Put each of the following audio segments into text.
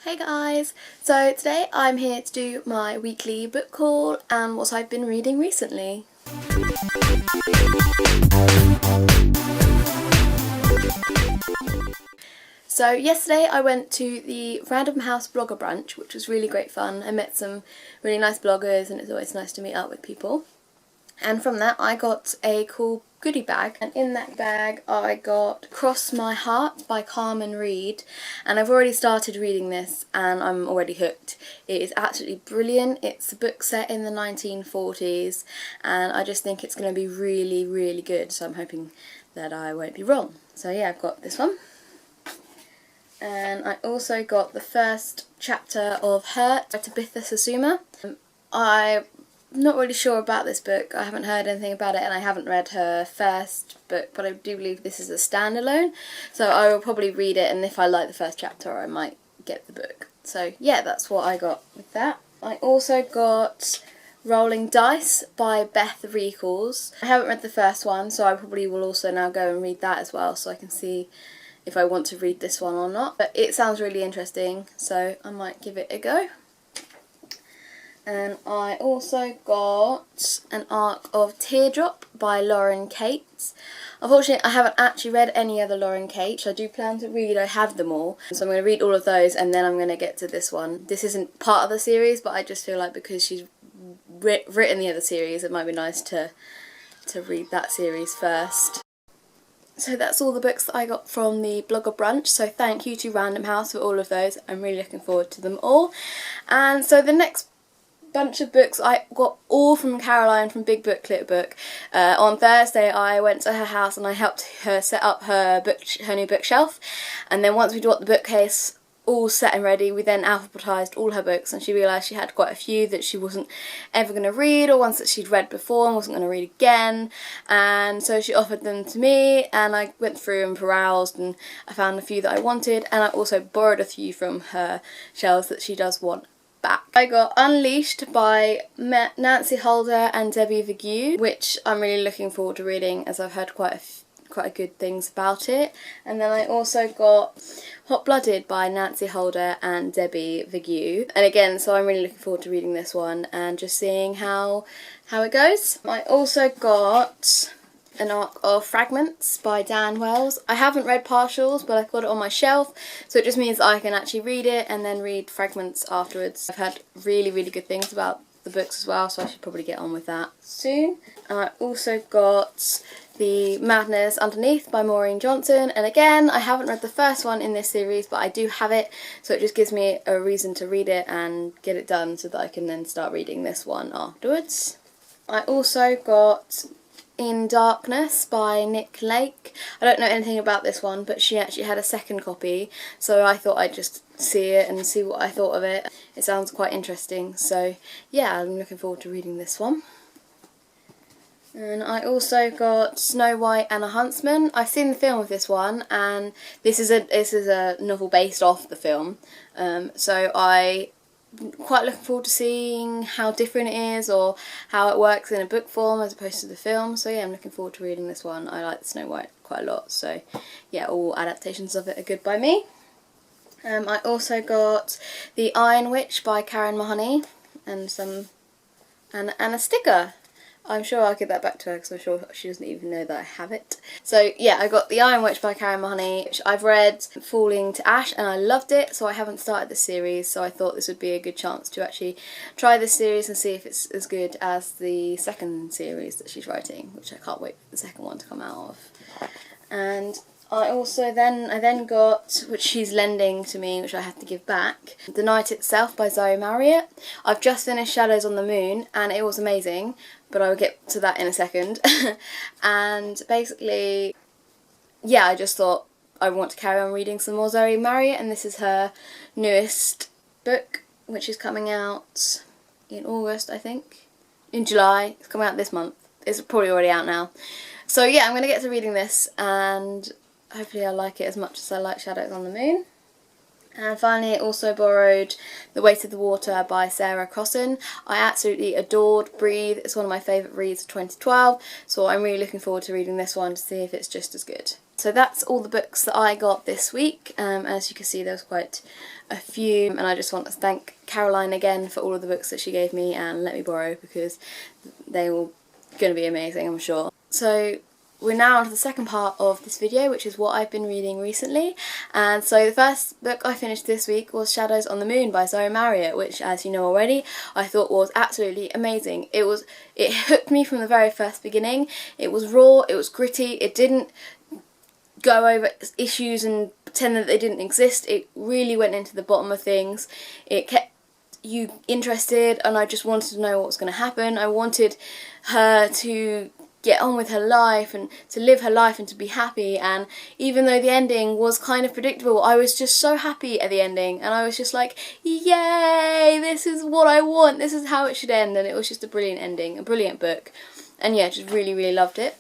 Hey guys! So today I'm here to do my weekly book haul and what I've been reading recently. So yesterday I went to the Random House blogger brunch, which was really great fun. I met some really nice bloggers and it's always nice to meet up with people. And from that I got a cool goodie bag, and in that bag I got Cross My Heart by Carmen Reed, and I've already started reading this and I'm already hooked. It is absolutely brilliant. It's a book set in the 1940s and I just think it's going to be really good, so I'm hoping that I won't be wrong. So yeah, I've got this one. And I also got the first chapter of Hurt by Tabitha Susuma. I'm not really sure about this book. I haven't heard anything about it and I haven't read her first book, but I do believe this is a standalone, so I will probably read it, and if I like the first chapter I might get the book. So yeah, that's what I got with that. I also got Rolling Dice by Beth Reekles. I haven't read the first one, so I probably will also now go and read that as well, so I can see if I want to read this one or not. But it sounds really interesting, so I might give it a go. And I also got An Arc of Teardrop by Lauren Cates. Unfortunately, I haven't actually read any other Lauren Cates. I do plan to read, I have them all. So I'm going to read all of those and then I'm going to get to this one. This isn't part of the series, but I just feel like because she's written the other series, it might be nice to read that series first. So that's all the books that I got from the blogger brunch, so thank you to Random House for all of those. I'm really looking forward to them all. And so the next bunch of books I got all from Caroline from Big Book Little Book. On Thursday I went to her house and I helped her set up her new bookshelf, and then once we'd got the bookcase all set and ready, we then alphabetised all her books, and she realised she had quite a few that she wasn't ever going to read, or ones that she'd read before and wasn't going to read again, and so she offered them to me and I went through and perused and I found a few that I wanted, and I also borrowed a few from her shelves that she does want back. I got Unleashed by Nancy Holder and Debbie Vigue, which I'm really looking forward to reading as I've heard quite good things about it. And then I also got Hot Blooded by Nancy Holder and Debbie Vigue, and again, so I'm really looking forward to reading this one and just seeing how it goes. I also got An Arc of Fragments by Dan Wells. I haven't read partials, but I've got it on my shelf, so it just means I can actually read it and then read fragments afterwards. I've heard really good things about the books as well, so I should probably get on with that soon. And I also got The Madness Underneath by Maureen Johnson, and again, I haven't read the first one in this series, but I do have it, so it just gives me a reason to read it and get it done so that I can then start reading this one afterwards. I also got In Darkness by Nick Lake. I don't know anything about this one, but she actually had a second copy, so I thought I'd just see it and see what I thought of it. It sounds quite interesting, so yeah, I'm looking forward to reading this one. And I also got Snow White and a Huntsman. I've seen the film of this one, and this is a novel based off the film, so I quite looking forward to seeing how different it is or how it works in a book form as opposed to the film. So yeah, I'm looking forward to reading this one. I like Snow White quite a lot, so yeah, all adaptations of it are good by me. I also got The Iron Witch by Karen Mahoney and a sticker. I'm sure I'll give that back to her because I'm sure she doesn't even know that I have it. So yeah, I got The Iron Witch by Karen Mahoney, which I've read Falling to Ash and I loved it, so I haven't started the series, so I thought this would be a good chance to actually try this series and see if it's as good as the second series that she's writing, which I can't wait for the second one to come out of. And I then got, which she's lending to me, which I have to give back, The Night Itself by Zoe Marriott. I've just finished Shadows on the Moon and it was amazing, but I will get to that in a second. And basically, yeah, I just thought I want to carry on reading some more Zoe Marriott, and this is her newest book, which is coming out in August, I think. In July. It's coming out this month. It's probably already out now. So yeah, I'm going to get to reading this and hopefully I like it as much as I like Shadows on the Moon. And finally I also borrowed The Weight of the Water by Sarah Crossan. I absolutely adored Breathe. It's one of my favourite reads of 2012, so I'm really looking forward to reading this one to see if it's just as good. So that's all the books that I got this week. As you can see, there's quite a few, and I just want to thank Caroline again for all of the books that she gave me and let me borrow, because they were going to be amazing, I'm sure. So we're now on to the second part of this video, which is what I've been reading recently. And so the first book I finished this week was Shadows on the Moon by Zoe Marriott, which, as you know already, I thought was absolutely amazing. It hooked me from the very first beginning. It was raw, it was gritty, it didn't go over issues and pretend that they didn't exist. It really went into the bottom of things. It kept you interested, and I just wanted to know what was going to happen. I wanted her to get on with her life and to live her life and to be happy, and even though the ending was kind of predictable, I was just so happy at the ending, and I was just like, yay, this is what I want, this is how it should end. And it was just a brilliant ending, a brilliant book, and yeah, just really loved it.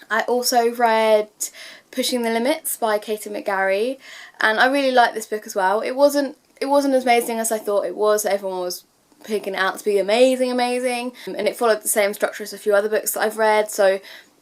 I also read Pushing the Limits by Katie McGarry, and I really liked this book as well. It wasn't as amazing as I thought it was. Everyone was picking it out to be amazing, and it followed the same structure as a few other books that I've read. So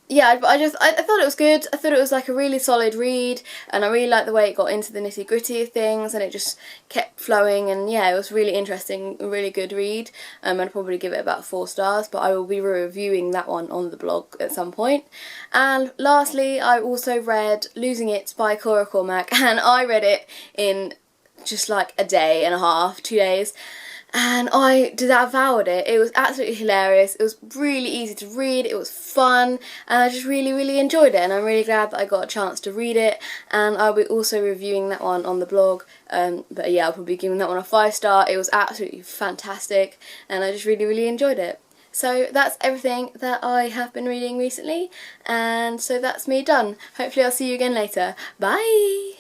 yeah, I thought it was good. I thought it was like a really solid read, and I really liked the way it got into the nitty gritty of things, and it just kept flowing, and yeah, it was really interesting, a really good read. I'd probably give it about 4 stars, but I will be reviewing that one on the blog at some point. And lastly, I also read Losing It by Cora Cormack, and I read it in just like a day and a half, 2 days. And I devoured it. It was absolutely hilarious. It was really easy to read. It was fun, and I just really enjoyed it. And I'm really glad that I got a chance to read it. And I'll be also reviewing that one on the blog. But yeah, I'll probably be giving that one a 5-star. It was absolutely fantastic, and I just really enjoyed it. So that's everything that I have been reading recently, and so that's me done. Hopefully I'll see you again later. Bye!